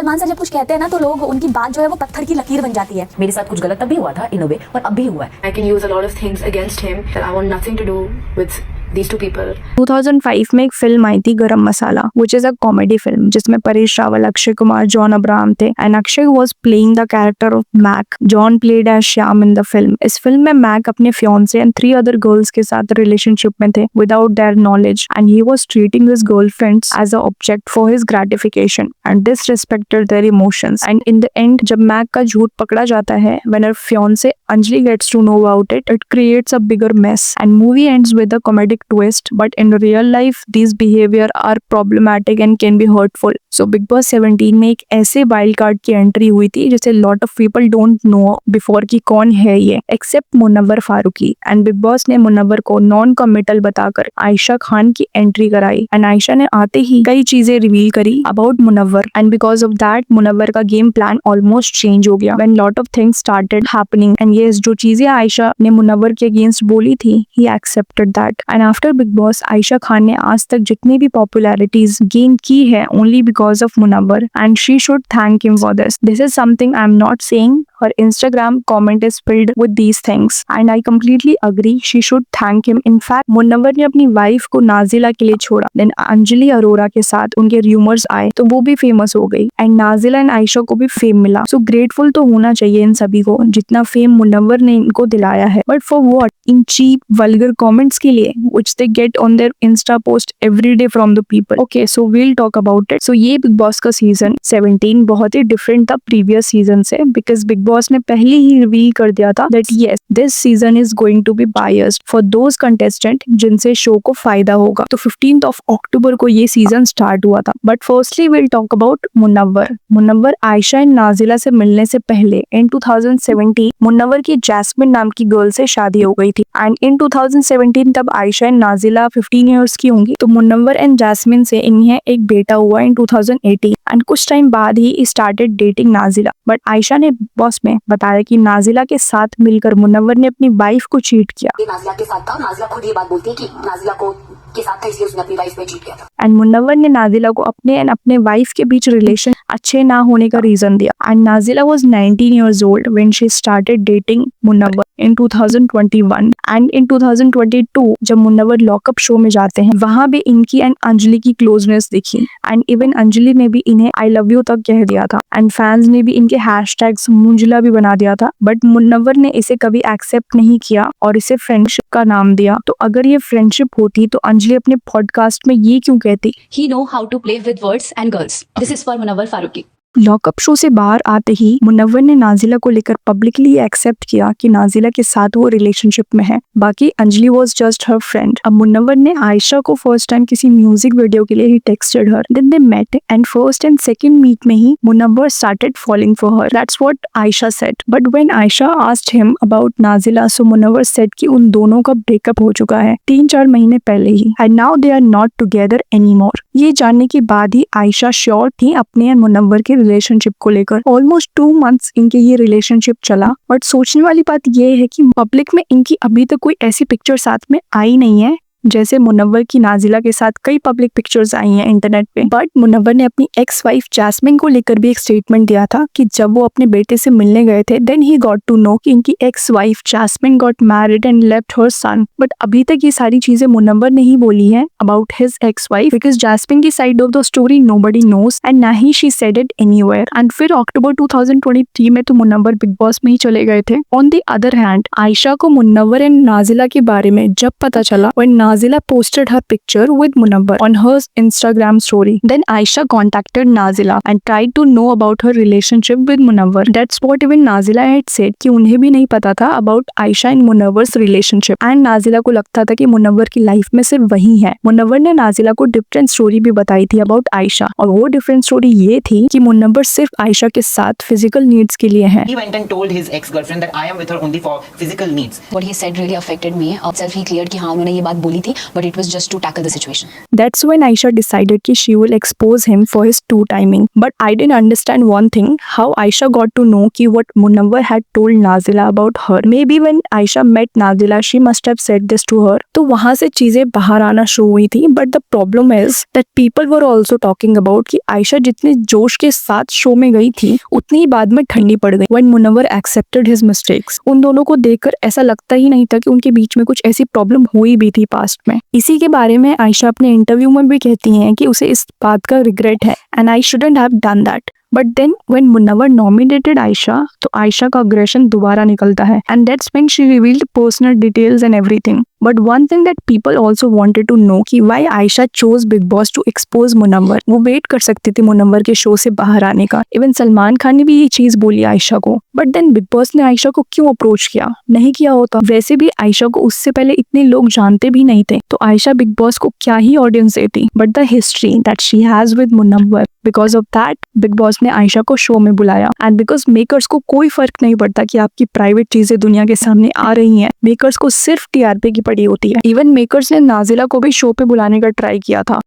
Salman sir जब कुछ कहते हैं ना तो लोग उनकी बात जो है वो पत्थर की लकीर बन जाती है। मेरे साथ कुछ गलत तब भी हुआ था इन अ वे, और अब भी हुआ है। I can use a lot of things against him that I want nothing to do with these two people. 2005 में एक फिल्म आई थी गरम मसाला, which is a comedy film जिसमें परेश रावल, अक्षय कुमार, जॉन अब्राहम थे and Akshay was playing the character of Mac. John played as Shyam in the film. इस film में Mac अपने fiancé and 3 other girls के साथ रिलेशनशिप में थे without their knowledge and he was treating his girlfriends as a object for his gratification and disrespected their emotions. And in the end जब Mac का झूठ पकड़ा जाता है when her fiancé Anjali gets to know about it, it creates a bigger mess and movie ends with a comedic twist, but in real life these behavior are problematic and can be hurtful. So Big Boss 17 में एक ऐसे wild card की entry हुई थी जिसे lot of people don't know before कि कौन है ये except Munawwar Farooqui, and Big Boss ने मुनव्वर को नॉन कमिटल बताकर आयशा खान की एंट्री कराई and आयशा ने आते ही कई चीजें रिवील करी about Munawwar and because of that Munawwar का गेम प्लान ऑलमोस्ट चेंज हो गया when lot of things started happening and yes जो चीजें आयशा ने मुनव्वर के अगेंस्ट बोली थी he accepted that and after Big Boss Ayesha Khan ने आज तक जितनी भी पॉपुलैरिटीज गेन की है only because of Munawwar and she should thank him for this. This is something I'm not saying. Her Instagram comment is filled with these things and I completely agree she should thank him. In fact Munawwar ने अपनी wife को नाजिला के लिए छोड़ा then Anjali Arora के साथ उनके rumours आए तो वो भी फेमस हो गई and नाजिला एंड आयशा को भी फेम मिला. So grateful तो होना चाहिए इन सभी को जितना फेम मुनव्वर ने इनको दिलाया है, but for what? In cheap vulgar comments के लिए which they get on their Insta post every day from the people. Okay, so we'll talk about it. So ये बिग बॉस का सीजन 17 बहुत ही डिफरेंट था प्रीवियस सीजन से because big Boss ने पहले ही reveal कर दिया था that yes this season is going to be biased for those contestant जिनसे शो को फायदा होगा. तो 15th of October को ये सीजन स्टार्ट हुआ था. But firstly we'll talk about Munawar. Munawar Ayesha and Nazila से मिलने से पहले in 2017 मुनव्वर की जैस्मिन नाम की गर्ल से शादी हो गई थी एंड इन 2017 तब आयशा एंड नाजिला 15 इयर्स की होंगी तो मुनव्वर एंड जैस्मिन से इन्हें एक बेटा हुआ इन 2018 एंड कुछ टाइम बाद he started dating Nazila. But Ayesha ने बॉस में बताया कि नाजिला के साथ मिलकर मुनव्वर ने अपनी वाइफ को चीट किया. नाजिला के साथ था, नाजिला खुद ये बात बोलती है कि नाजिला को के साथ था इसलिए उसने अपनी वाइफ पे चीट किया था. एंड मुनव्वर ने नाजिला को अपने एंड अपने वाइफ के बीच रिलेशन अच्छे ना होने का रीजन दिया and Nazila was 19 years old when she started dating Munawar in 2021 and in 2022 जब मुनव्वर लॉकअप शो में जाते हैं वहां भी इनकी एंड अंजलि की क्लोजनेस दिखी एंड इवन अंजलि ने भी इन्हें आई लव यू तक कह दिया था एंड फैंस ने भी इनके हैशटैग्स मुंजला भी बना दिया था. बट मुनव्वर ने इसे कभी एक्सेप्ट नहीं किया और इसे फ्रेंडशिप का नाम दिया. तो अगर ये फ्रेंडशिप होती तो अंजलि अपने पॉडकास्ट में ये क्यों कहती He know how to play with words and girls. This is for Munawar Faruqui. Lockup show से बाहर आते ही मुनव्वर ने नाजिला को लेकर पब्लिकली एक्सेप्ट किया कि नाजिला के साथ वो रिलेशनशिप में है. बाकी Anjali was just her friend. अब मुनव्वर ने आयशा को फर्स्ट टाइम किसी म्यूजिक वीडियो के लिए ही texted her. Then they met and first and second meet में ही Munawar started falling for her. That's what Ayesha said. But when Ayesha asked him about Nazila so Munawar said कि उन दोनों का ब्रेकअप हो चुका है 3-4 महीने पहले ही and now they are not together anymore. ये जानने के बाद ही आयशा श्योर थी अपने एंड मुनव्वर के रिलेशनशिप को लेकर. ऑलमोस्ट 2 months इनके ये रिलेशनशिप चला. बट सोचने वाली बात ये है कि पब्लिक में इनकी अभी तक कोई ऐसी पिक्चर साथ में आई नहीं है जैसे मुनव्वर की नाजिला के साथ कई पब्लिक पिक्चर्स आई हैं इंटरनेट पे. बट मुनव्वर ने अपनी एक्स वाइफ जैस्मिन को लेकर भी एक स्टेटमेंट दिया था कि जब वो अपने बेटे से मिलने गए थे then he got to know कि इनकी ex wife Jasmine got married and left her son. But अभी तक ये सारी चीजें मुनव्वर ने ही बोली है about his ex wife because Jasmine की side of the story nobody knows and ना ही she said it anywhere. And फिर अक्टूबर 2023 में तो मुनव्वर बिग बॉस में ही चले गए थे. On the other hand Ayesha को मुनव्वर एंड नाजिला के बारे में जब पता चला when Nazila posted her picture with Munawwar on her Instagram story. Then Aisha contacted Nazila and tried to know about her relationship with Munawwar. That's what even Nazila had said कि उन्हें भी नहीं पता था about Aisha and Munawwar's relationship. And Nazila को लगता था कि मुनव्वर की लाइफ में सिर्फ वही है. मुनव्वर ने नाजिला को डिफरेंट स्टोरी भी बताई थी about Aisha और वो डिफरेंट स्टोरी ये थी कि मुनव्वर सिर्फ आयशा के साथ फिजिकल नीड्स के लिए है. He went and told his ex-girlfriend that I am with her only for physical needs. What he said really affected me. अब सेल्फ ही क्लियर कि हाँ उन्होंने ये बात बोली नहीं थी, but it was just to tackle the situation. That's when Aisha decided कि she will expose him for his two timing. But I didn't understand one thing, how Aisha got to know कि what Munawwar had told Nazila about her. Maybe when Aisha met Nazila, she must have said this to her. तो वहाँ से चीजें बाहर आना शुरू हुई थी. But the problem is that people were also talking about कि आयशा जितने जोश के साथ शो में गई थी उतनी ही बाद में ठंडी पड़ गई. When Munawwar accepted his mistakes, उन दोनों को देखकर ऐसा लगता ही नहीं था कि उनके बीच में कुछ ऐसी प्रॉब्लम हुई भी थी पास्ट में. इसी के बारे में आयशा अपने इंटरव्यू में भी कहती हैं कि उसे इस बात का रिग्रेट है and I shouldn't have done that. But then when Munawar nominated Ayesha, तो आयशा का अग्रेशन दोबारा निकलता है and that's when she revealed personal details and everything. But one thing that people also wanted to know कि व्हाई Ayesha chose Bigg Boss to expose Munawar. वो wait कर सकती थी मुनव्वर के शो से बाहर आने का. इवन सलमान खान ने भी ये चीज बोली आयशा को. बट देन बिग बॉस ने आयशा को क्यों अप्रोच किया? नहीं किया होता. वैसे भी आयशा को उससे पहले इतने लोग जानते भी नहीं थे, तो आयशा बिग बॉस को क्या ही ऑडियंस देती. But the history that she has with Munawar, because of that Bigg Boss ने आयशा को शो में बुलाया. एंड बिकॉज मेकर्स को कोई फर्क नहीं पड़ता कि आपकी प्राइवेट चीजें दुनिया के सामने आ रही हैं, मेकर्स को सिर्फ टीआरपी की पड़ी होती है. इवन मेकर्स ने नाजिला को भी शो पे बुलाने का ट्राई किया था.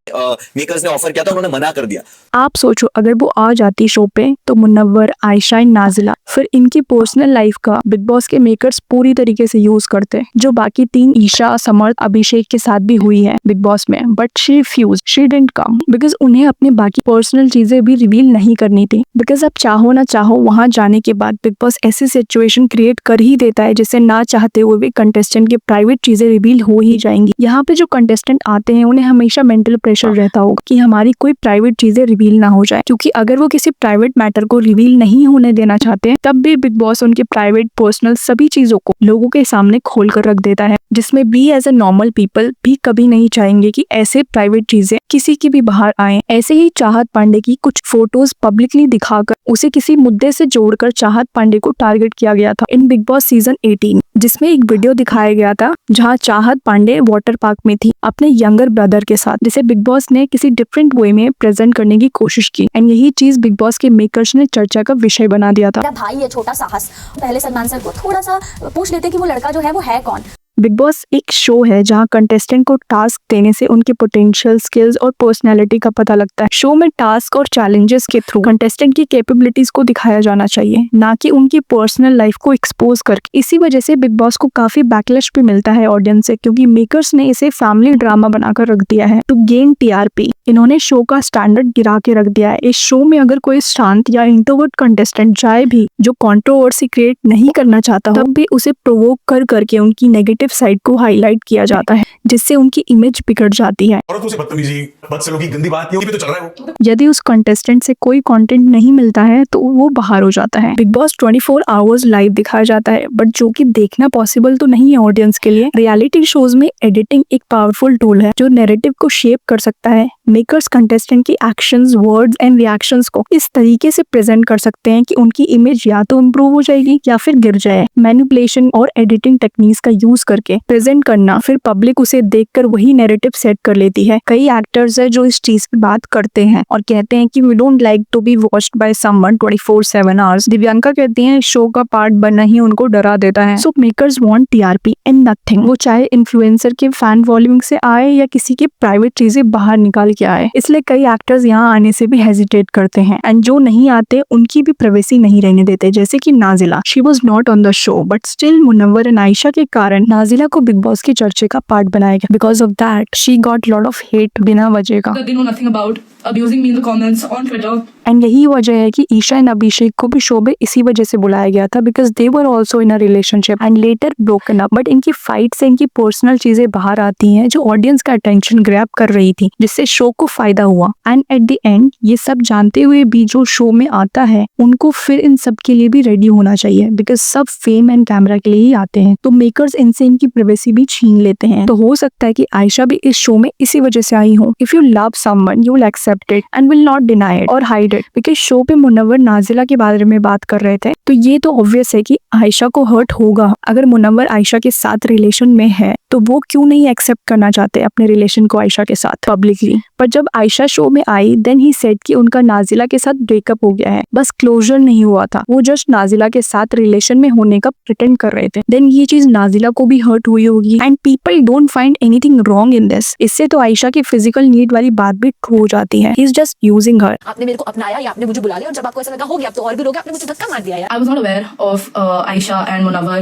मेकर्स ने ऑफर किया था, उन्होंने मना कर दिया. आप सोचो अगर वो आ जाती शो पे तो मुनव्वर, आयशा एंड नाजिला, फिर इनकी पर्सनल लाइफ का बिग बॉस के मेकर्स पूरी तरीके से यूज करते, जो बाकी 3 ईशा, समर्थ, अभिषेक के साथ भी हुई है बिग बॉस में. But she refuse, she didn't come because उन्हें अपनी बाकी पर्सनल चीजें भी रिवील नहीं करनी थी. बिकॉज अब चाहो ना चाहो वहां जाने के बाद बिग बॉस ऐसी सिचुएशन क्रिएट कर ही देता है जिससे ना चाहते हुए भी कंटेस्टेंट की प्राइवेट चीजें रिवील हो ही जाएंगी. यहाँ पे जो कंटेस्टेंट आते हैं उन्हें हमेशा मेंटल प्रेशर रहता होगा कि हमारी कोई प्राइवेट चीजें रिवील ना हो जाए, क्योंकि अगर वो किसी प्राइवेट मैटर को रिवील नहीं होने देना चाहते हैं तब भी बिग बॉस उनके प्राइवेट, पर्सनल सभी चीजों को लोगों के सामने खोल कर रख देता है, जिसमें भी एज ए नॉर्मल पीपल भी कभी नहीं चाहेंगे कि ऐसे प्राइवेट चीजें किसी की भी बाहर आए. ऐसे ही चाहत पांडे की कुछ फोटोज पब्लिकली दिखाकर उसे किसी मुद्दे से जोड़कर चाहत पांडे को टारगेट किया गया था इन बिग बॉस सीजन 18, जिसमें एक वीडियो दिखाया गया था जहां चाहत पांडे वाटर पार्क में थी अपने यंगर ब्रदर के साथ, जिसे बिग बॉस ने किसी डिफरेंट वे में प्रेजेंट करने की कोशिश की. एंड यही चीज बिग बॉस के मेकर्स ने चर्चा का विषय बना दिया था. मेरा भाई है छोटा साहस, पहले सलमान सर को थोड़ा सा पूछ लेते कि वो लड़का जो है वो है कौन. बिग बॉस एक शो है जहां कंटेस्टेंट को टास्क देने से उनके पोटेंशियल, स्किल्स और पर्सनैलिटी का पता लगता है. शो में टास्क और चैलेंजेस के थ्रू कंटेस्टेंट की कैपेबिलिटीज को दिखाया जाना चाहिए, ना कि उनकी पर्सनल लाइफ को एक्सपोज करके. इसी वजह से बिग बॉस को काफी बैकलैश भी मिलता है ऑडियंस से, क्योंकि मेकर्स ने इसे फैमिली ड्रामा बनाकर रख दिया है टू गेन टीआरपी. इन्होंने शो का स्टैंडर्ड गिरा के रख दिया है. इस शो में अगर कोई शांत या इंट्रोवर्ट कंटेस्टेंट जाए भी जो कंट्रोवर्सी क्रिएट नहीं करना चाहता हो, तब भी उसे प्रोवोक कर करके उनकी नेगेटिव साइड को हाईलाइट किया जाता है, जिससे उनकी इमेज बिगड़ जाती है. औरतों से बदतमीजी, बदसलूकी, गंदी बात ये भी तो चल रहा है वो. यदि उस कंटेस्टेंट से कोई कंटेंट नहीं मिलता है तो वो बाहर हो जाता है. बिग बॉस 24 आवर्स लाइव दिखाया जाता है, बट जो कि देखना पॉसिबल तो नहीं है ऑडियंस के लिए. रियलिटी शोज में एडिटिंग एक पावरफुल टूल है जो नैरेटिव को शेप कर सकता है. मेकर्स कंटेस्टेंट की एक्शंस, वर्ड्स एंड रिएक्शंस को इस तरीके से प्रेजेंट कर सकते हैं कि उनकी इमेज या तो इम्प्रूव हो जाएगी या फिर गिर जाए. मैनिपुलेशन और एडिटिंग टेक्निक्स का यूज करके प्रेजेंट करना, फिर पब्लिक उसे देखकर वही नैरेटिव सेट कर लेती है. कई एक्टर्स है जो इस चीज पे बात करते हैं और कहते हैं कि we don't like to be watched by someone 24/7 hours. Divyanka कहती हैं शो का पार्ट बनना ही उनको डरा देता है. So makers want TRP and nothing, वो चाहे इन्फ्लुएंसर के फैन फॉलोइंग से आए या किसी की प्राइवेट चीजें बाहर निकाल के आए. इसलिए कई एक्टर्स यहाँ आने से भी हेजिटेट करते हैं एंड जो नहीं आते उनकी भी प्राइवेसी नहीं रहने देते, जैसे कि Nazila. She was not on the show but still Munawar and Ayesha के कारण नाजिला को बिग बॉस के चर्चे का पार्ट बनाया गया. Because of that she got lot of hate बिना वजह का. They know nothing about abusing me in the comments on Twitter. And यही वजह है कि ईशा एंड अभिषेक को भी शो में इसी वजह से बुलाया गया था, because they were also in a relationship and later broken up. But इनकी फाइट से इनकी पर्सनल चीजें बाहर आती हैं जो ऑडियंस का अटेंशन ग्रैब कर रही थी, जिससे शो को फायदा हुआ. एंड एट द एंड ये सब जानते हुए भी जो शो में आता है उनको फिर इन सब के लिए भी रेडी होना चाहिए, बिकॉज सब फेम एंड कैमरा के लिए ही आते हैं. तो मेकर्स इनसे इनकी प्राइवेसी भी छीन लेते हैं. तो हो सकता है कि आयशा भी इस शो में इसी वजह से आई हो. If you love someone you will accept it and will not deny it और हाइड डिसअपॉइंटेड बिकॉज शो पे मुनव्वर नाजिला के बारे में बात कर रहे थे, तो ये तो ऑब्वियस है कि आयशा को हर्ट होगा। अगर मुनव्वर आयशा के साथ रिलेशन में है तो वो क्यों नहीं एक्सेप्ट करना चाहते अपने रिलेशन को आयशा के साथ पब्लिकली। पर जब आयशा शो में आई देन ही सेड कि उनका नाजिला के साथ ब्रेकअप हो गया है, बस क्लोजर नहीं हुआ था, वो जस्ट नाजिला के साथ रिलेशन में होने का प्रिटेंड कर रहे थे। देन ये चीज नाजिला को भी हर्ट हुई होगी and people don't find anything wrong in this. इससे तो आयशा की फिजिकल नीड वाली बात भी ट्रू हो जाती है। ही इज जस्ट यूजिंग हर। आपने मेरे को अपनाया या आपने मुझे बुला लिया और जब आपको ऐसा लगा हो गया अब तो और भी लोग आपने मुझे धक्का मार दिया यार। I was not aware of Aisha and Munawwar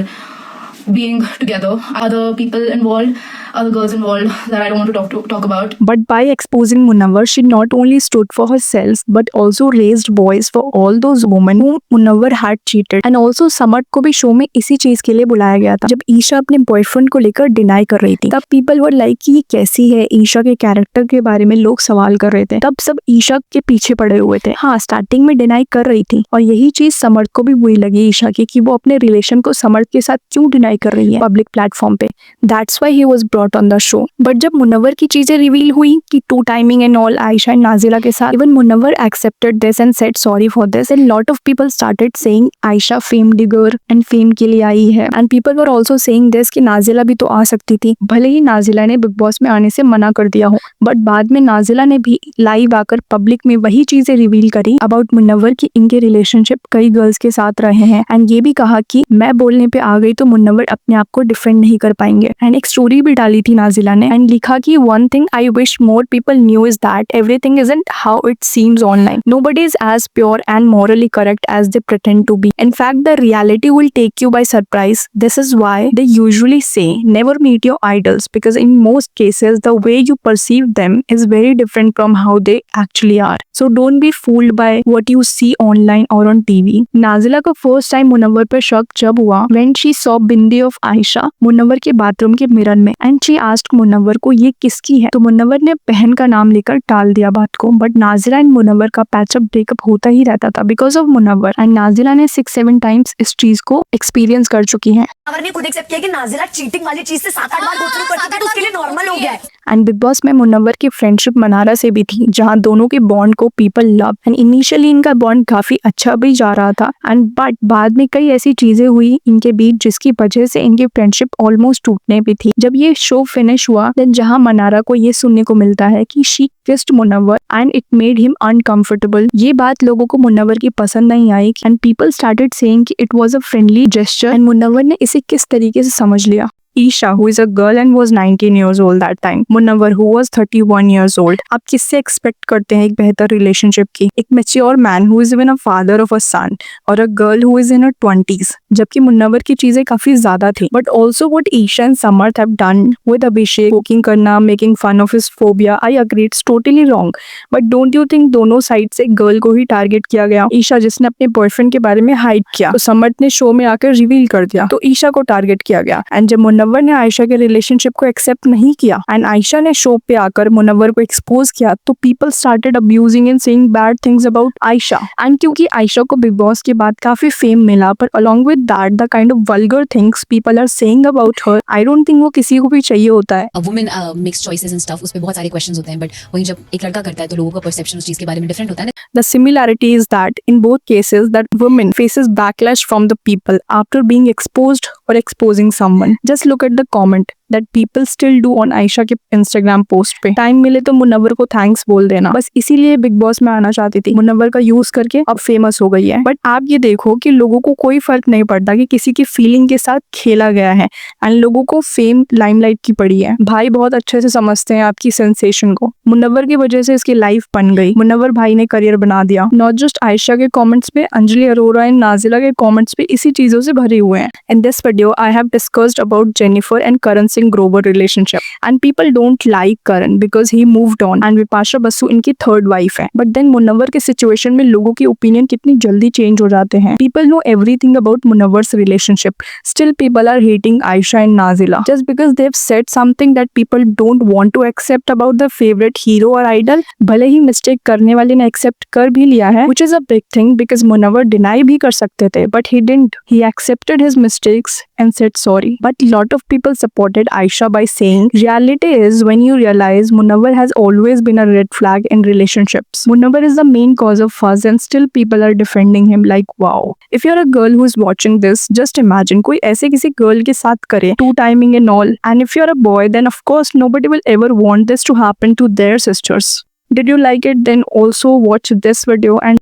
being together. Other people involved, other girls involved that I don't want to talk about. But by exposing Munawwar, she not only stood for herself but also raised voice for all those women whom Munawwar had cheated. And also समर्थ को भी show में इसी चीज के लिए बुलाया गया था। जब ईशा अपने बॉयफ्रेंड को लेकर डिनाई कर रही थी तब पीपल वर लाइक कि ये कैसी है, ईशा के कैरेक्टर के बारे में लोग सवाल कर रहे थे। तब सब ईशा के पीछे पड़े हुए थे। हाँ, स्टार्टिंग में डिनाई कर रही थी और यही चीज समर्थ को भी बुरी लगी ईशा की कि वो अपने रिलेशन को समर्थ के साथ क्यों डिनाई कर रही है पब्लिक प्लेटफॉर्म पे। That's why he was brought on the show. But जब मुनव्वर की चीजें रिवील हुई कि two timing and all Ayesha and Nazila के साथ, even Munawar accepted this and said sorry for this and lot of people started saying Ayesha fame digger and fame के लिए आई है and people were also saying this कि नाजिला भी तो आ सकती थी। भले ही नाजिला ने बिग बॉस में आने से मना कर दिया हो बट बाद में नाजिला ने भी लाइव आकर पब्लिक में वही चीजें रिवील करी अबाउट मुनव्वर की इनके रिलेशनशिप कई गर्ल्स के साथ रहे हैं एंड ये भी कहा कि मैं बोलने पे आ गई तो मुनव्वर अपने आप को डिफेंड नहीं कर पाएंगे। एंड एक स्टोरी भी डाली थी नाजिला ने एंड लिखा कि one thing I wish more people knew is that everything isn't how it seems online. Nobody is as pure and morally correct as they pretend to be. In fact, the reality will take you by surprise. This is why they usually say never meet your idols because in most cases the way you perceive them is very different from how they actually are. So don't be fooled by what you see online or on TV. Nazila को first time Munawwar पर शक जब हुआ when she saw bindi of Ayesha Munawwar के bathroom के mirror में and she asked Munawwar को ये किसकी है, तो मुनव्वर ने बहन का नाम लेकर टाल दिया बात को। बट नाजिला एंड मुनव्वर का पैचअप ब्रेकअप होता ही रहता था because of Munawar and Nazila ने 6-7 टाइम्स इस चीज को एक्सपीरियंस कर चुकी हैं। मुनव्वर ने खुद एक्सेप्ट किया कि नाजिला चीटिंग वाली चीज से 7-8 बार गो थ्रू कर चुकी है तो उसके लिए नॉर्मल हो गया है। एंड बिग बॉस में मुनव्वर की फ्रेंडशिप मनारा से भी थी जहां दोनों के बॉन्ड को पीपल लव एंड इनिशियली इनका बॉन्ड काफी अच्छा भी जा रहा था एंड बट बाद में कई ऐसी चीजें हुई इनके बीच जिसकी वजह से इनकी फ्रेंडशिप ऑलमोस्ट टूटने पे थी। जब ये शो फिनिश हुआ देन जहां मनारा को ये सुनने को मिलता है कि she kissed Munawar and it made him uncomfortable. ये बात लोगों को मुनव्वर की पसंद नहीं आई एंड पीपल स्टार्टेड सेइंग कि it was a friendly gesture and Munawar ने इसे किस तरीके से समझ लिया। Isha, who is a girl and was 19 years old that time. Munawwar, who was 31 years old. आप किससे एक्सपेक्ट करते हैं एक बेहतर रिलेशनशिप की? एक mature man who is even a father of a son और a girl who is in her 20s. जबकि मुनव्वर की चीजें काफी ज्यादा थी. But also what Isha and Samarth have done with Abhishek, poking करना, making fun of his phobia, I agree it's totally wrong. But don't you think दोनों side से girl को ही टारगेट किया गया? ईशा जिसने अपने बॉयफ्रेंड के बारे में हाइड किया तो समर्थ ने शो में आकर रिवील कर दिया तो ईशा को टारगेट किया गया। एंड जब मुनव्वर ने आयशा के रिलेशनशिप को एक्सेप्ट नहीं किया एंड आयशा ने शो पे आकर मुनव्वर को एक्सपोज किया तो people started abusing and saying bad things about Ayesha. And क्योंकि आयशा को बिग बॉस के बाद काफी फेम मिला पर along with that the kind of vulgar things people are saying about her, I don't think वो किसी को भी चाहिए होता है। Women makes choices and stuff, उस पे बहुत सारे क्वेश्चंस होते हैं बट वहीं जब एक लड़का करता है तो लोगों का परसेप्शन उस चीज के बारे में डिफरेंट होता है ना। The similarity is that in both cases that women faces backlash from the people after being exposed or exposing someone. Just look at the comment that people still do on Ayesha के Instagram post पे। Time मिले तो मुनव्वर को thanks बोल देना, बस इसीलिए big Boss में आना चाहती थी। मुनव्वर का यूज करके अब फेमस हो गई है। बट आप ये देखो कि लोगों को कोई फर्क नहीं पड़ता कि किसी की फीलिंग के साथ खेला गया है एंड लोगों को फेम लाइमलाइट की पड़ी है। भाई बहुत अच्छे से समझते हैं आपकी सेंसेशन को। मुनव्वर की वजह से इसकी लाइफ बन गई। मुनव्वर भाई ने करियर बना दिया। नॉट जस्ट आयशा के कमेंट्स पे, अंजलि अरोरा एंड नाजिला के कमेंट्स पे इसी चीजों से भरे हुए हैं। In this video I have discussed about Jennifer and Karan Singh Grover relationship and people don't like Karan because he moved on and Vipasha Basu इनकी थर्ड वाइफ है। बट देन मुनव्वर के सिचुएशन में लोगों की ओपिनियन कितनी जल्दी चेंज हो जाते हैं। People know everything about Munawwar's relationship. Still people are hating Aisha and Nazila just because they've said something that people don't want to accept about the favorite hero or idol. भले ही mistake करने वाले ने accept कर भी लिया है which is a big thing because Munawwar deny भी कर सकते थे but he didn't. He accepted his mistakes and said sorry. But lot of people supported Aisha by saying, reality is when you realize Munawwar has always been a red flag in relationships. Munawwar is the main cause of fuss and still people are defending him like wow. If you're a girl who's watching this, just imagine कोई ऐसे किसी girl के साथ करे, two timing and all. And if you're a boy, then of course nobody will ever want this to happen to their sisters. Did you like it? Then also watch this video and